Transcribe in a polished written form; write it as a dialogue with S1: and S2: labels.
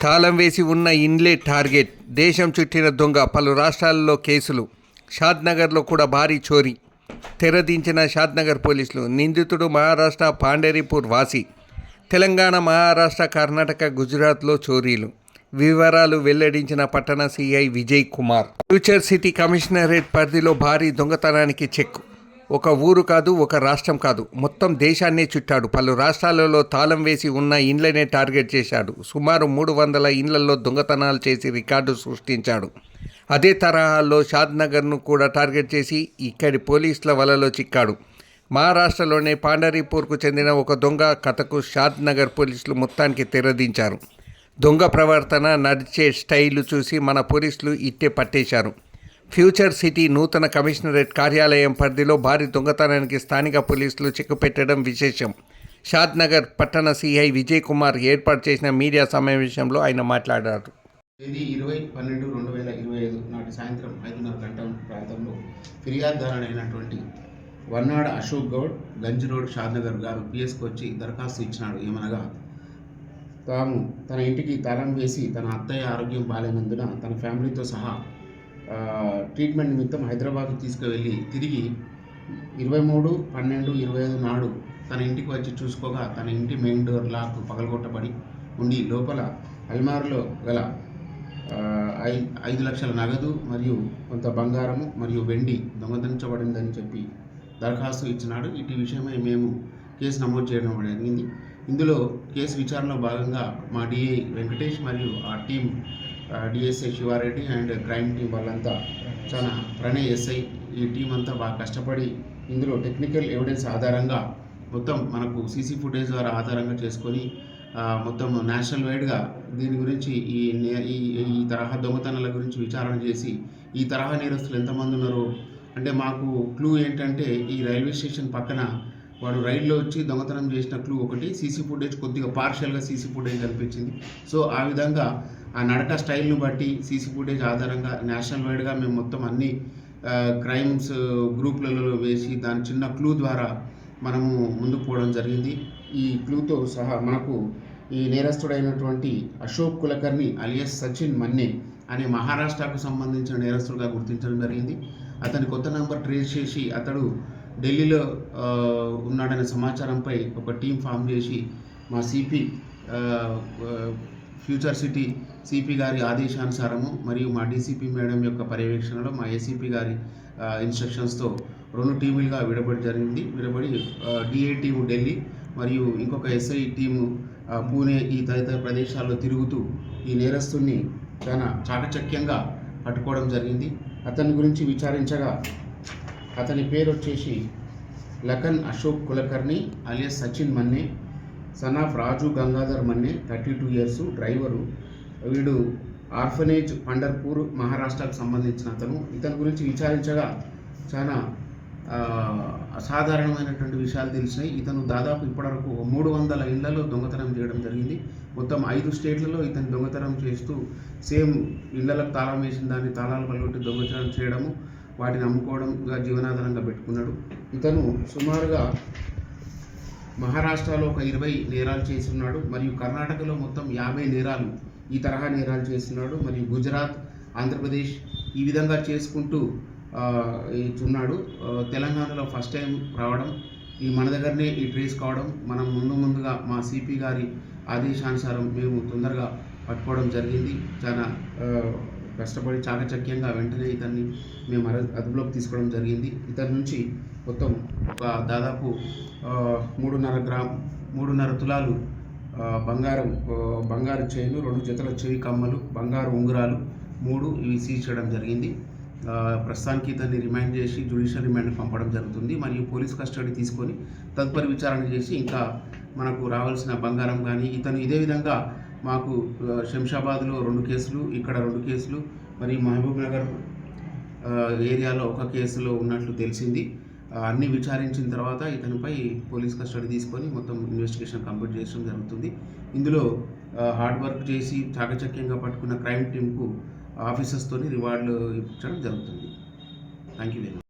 S1: తాళం వేసి ఉన్న ఇండ్లే టార్గెట్. దేశం చుట్టిన దొంగ. పలు రాష్ట్రాల్లో కేసులు. షాద్నగర్లో కూడా భారీ చోరీ. తెరదించిన షాద్నగర్ పోలీసులు. నిందితుడు మహారాష్ట్ర పాండరీపూర్ వాసి. తెలంగాణ, మహారాష్ట్ర, కర్ణాటక, గుజరాత్లో చోరీలు. వివరాలు వెల్లడించిన పట్టణ CI Vijay Kumar. Future city commissionerate పరిధిలో భారీ దొంగతనానికి చెక్. ఒక ఊరు కాదు, ఒక రాష్ట్రం కాదు, మొత్తం దేశాన్నే చుట్టాడు. పలు రాష్ట్రాలలో తాళం వేసి ఉన్న ఇండ్లనే టార్గెట్ చేశాడు. సుమారు 300 ఇండ్లలో దొంగతనాలు చేసి రికార్డు సృష్టించాడు. అదే తరహాలో షాద్నగర్ను కూడా టార్గెట్ చేసి ఇక్కడి పోలీసుల వలలో చిక్కాడు. మహారాష్ట్రలోని పాండరీపూర్కు చెందిన ఒక దొంగ కథకు షాద్నగర్ పోలీసులు మొత్తానికి తెరదించారు. దొంగ ప్రవర్తన, నడిచే స్టైలు చూసి మన పోలీసులు ఇట్టే పట్టేశారు. ఫ్యూచర్ సిటీ నూతన కమిషనరేట్ కార్యాలయం పరిధిలో భారీ దొంగతనానికి స్థానిక పోలీసులు చెక్కుపెట్టడం విశేషం. షాద్నగర్ పట్టణ సిఐ విజయ్ కుమార్ ఏర్పాటు చేసిన మీడియా సమావేశంలో ఆయన మాట్లాడారు.
S2: తేదీ 20/12/2025 నాటి సాయంత్రం 5:30 గంటల ప్రాంతంలో ఫిర్యాదుదారుడైనటువంటి వన్నాడ అశోక్ గౌడ్, గంజ్ రోడ్, షాద్నగర్ గారు పిఎస్కి వచ్చి దరఖాస్తు ఇచ్చినాడు. ఏమనగా, తాము తన ఇంటికి తాళం వేసి తన అత్తయ్య ఆరోగ్యం బాలేనందున తన ఫ్యామిలీతో సహా ట్రీట్మెంట్ నిమిత్తం హైదరాబాద్ తీసుకువెళ్ళి తిరిగి 23/12/25 నాడు తన ఇంటికి వచ్చి చూసుకోగా తన ఇంటి మెయిన్ డోర్ లాక్ పగలగొట్టబడి ఉండి లోపల అల్మారులో గల 5 లక్షల నగదు మరియు కొంత బంగారము మరియు వెండి దొంగతనించబడిందని చెప్పి దరఖాస్తు ఇచ్చినాడు. ఇటు విషయమై మేము కేసు నమోదు చేయడం జరిగింది. ఇందులో కేసు విచారణలో భాగంగా మా డిఐ వెంకటేష్ మరియు ఆ team DSI Shiva Reddy and crime team వాళ్ళంతా చాలా ప్రణయ్ ఎస్ఐ ఈ టీం అంతా బాగా కష్టపడి ఇందులో టెక్నికల్ ఎవిడెన్స్ ఆధారంగా మొత్తం మనకు సీసీ ఫుటేజ్ ద్వారా ఆధారంగా చేసుకొని మొత్తం నేషనల్ వైడ్గా దీని గురించి ఈ తరహా దొంగతనాల గురించి విచారణ చేసి ఈ తరహా నేరస్తులు ఎంతమంది ఉన్నారో అంటే మాకు క్లూ ఏంటంటే ఈ రైల్వే స్టేషన్ పక్కన వాడు రైల్లో వచ్చి దొంగతనం చేసిన క్లూ ఒకటి, సీసీ ఫుటేజ్ కొద్దిగా పార్షియల్గా సీసీ ఫుటేజ్ కనిపించింది. సో ఆ విధంగా ఆ నడక స్టైల్ను బట్టి సీసీ ఫుటేజ్ ఆధారంగా నేషనల్ వైడ్గా మేము మొత్తం అన్ని క్రైమ్స్ గ్రూప్లలో వేసి దాని చిన్న క్లూ ద్వారా మనము ముందుకు పోవడం జరిగింది. ఈ క్లూతో సహా మనకు ఈ నేరస్తుడైనటువంటి అశోక్ కులకర్ణి అలియస్ సచిన్ మన్నే అనే మహారాష్ట్రకు సంబంధించిన నేరస్తుడుగా గుర్తించడం జరిగింది. అతని కొత్త నెంబర్ ట్రేస్ చేసి అతడు ఢిల్లీలో ఉన్నాడనే సమాచారంపై ఒక టీం ఫామ్ చేసి మా సిపి ఫ్యూచర్ సిటీ సిపి గారి ఆదేశానుసారము మరియు మా డీసీపీ మేడం యొక్క పర్యవేక్షణలో మా ఏసీపీ గారి ఇన్స్ట్రక్షన్స్తో 2 టీములుగా విడబడి డిఏ టీము ఢిల్లీ మరియు ఇంకొక ఎస్ఐ టీము పూణే ఈ తదితర ప్రదేశాల్లో తిరుగుతూ ఈ నేరస్తుని చాలా చాకచక్యంగా పట్టుకోవడం జరిగింది. అతని గురించి విచారించగా అతని పేరు వచ్చేసి Lakhan Ashok Kulkarni alias Sachin Manne, son of Raju Gangadhar Manne, 32 years, driver. వీడు ఆర్ఫనేజ్ పండర్పూర్ మహారాష్ట్రకు సంబంధించిన అతను. ఇతని గురించి విచారించగా చాలా అసాధారణమైనటువంటి విషయాలు తెలిసినాయి. ఇతను దాదాపు ఇప్పటివరకు 300 ఇళ్లలో దొంగతనం చేయడం జరిగింది. మొత్తం 5 స్టేట్లలో ఇతను దొంగతనం చేస్తూ సేమ్ ఇళ్లకు తాళం వేసిన దాన్ని తాళాలు పలగొట్టి దొంగతనం చేయడము, వాటిని అమ్ముకోవడంగా జీవనాధారంగా పెట్టుకున్నాడు. ఇతను సుమారుగా మహారాష్ట్రలో ఒక 20 నేరాలు చేస్తున్నాడు మరియు కర్ణాటకలో మొత్తం 50 నేరాలు ఈ తరహా నేరాలు చేస్తున్నాడు మరియు గుజరాత్, ఆంధ్రప్రదేశ్ ఈ విధంగా చేసుకుంటూ ఉన్నాడు. తెలంగాణలో ఫస్ట్ టైం రావడం, ఈ మన దగ్గరనే ఈ ట్రేస్ కావడం, మనం ముందుగా మా సిపి గారి ఆదేశానుసారం మేము తొందరగా పట్టుకోవడం జరిగింది. చాలా కష్టపడి చాకచక్యంగా వెంటనే ఇతన్ని మేము అదుపులోకి తీసుకోవడం జరిగింది. ఇతని నుంచి మొత్తం ఒక దాదాపు 3.5 తులాలు బంగారు చైను, 2 జతల చెవి కమ్మలు, బంగారు ఉంగరాలు 3 ఇవి సీజ్ చేయడం జరిగింది. ప్రస్తుతానికి ఇతన్ని రిమాండ్ చేసి జ్యుడిషియల్ రిమాండ్కి పంపడం జరుగుతుంది మరియు పోలీస్ కస్టడీ తీసుకొని తదుపరి విచారణ చేసి ఇంకా మనకు రావాల్సిన బంగారం కానీ ఇతను ఇదే విధంగా మాకు శంషాబాద్లో 2 కేసులు, ఇక్కడ 2 కేసులు మరియు మహబూబ్ నగర్ ఏరియాలో 1 కేసులో ఉన్నట్లు తెలిసింది. అన్నీ విచారించిన తర్వాత ఇతనిపై పోలీస్ కస్టడీ తీసుకొని మొత్తం ఇన్వెస్టిగేషన్ కంప్లీట్ చేయడం జరుగుతుంది. ఇందులో హార్డ్ వర్క్ చేసి చాకచక్యంగా పట్టుకున్న క్రైమ్ టీంకు ఆఫీసర్స్తో రివార్డులు ఇప్పించడం జరుగుతుంది. Thank you very much.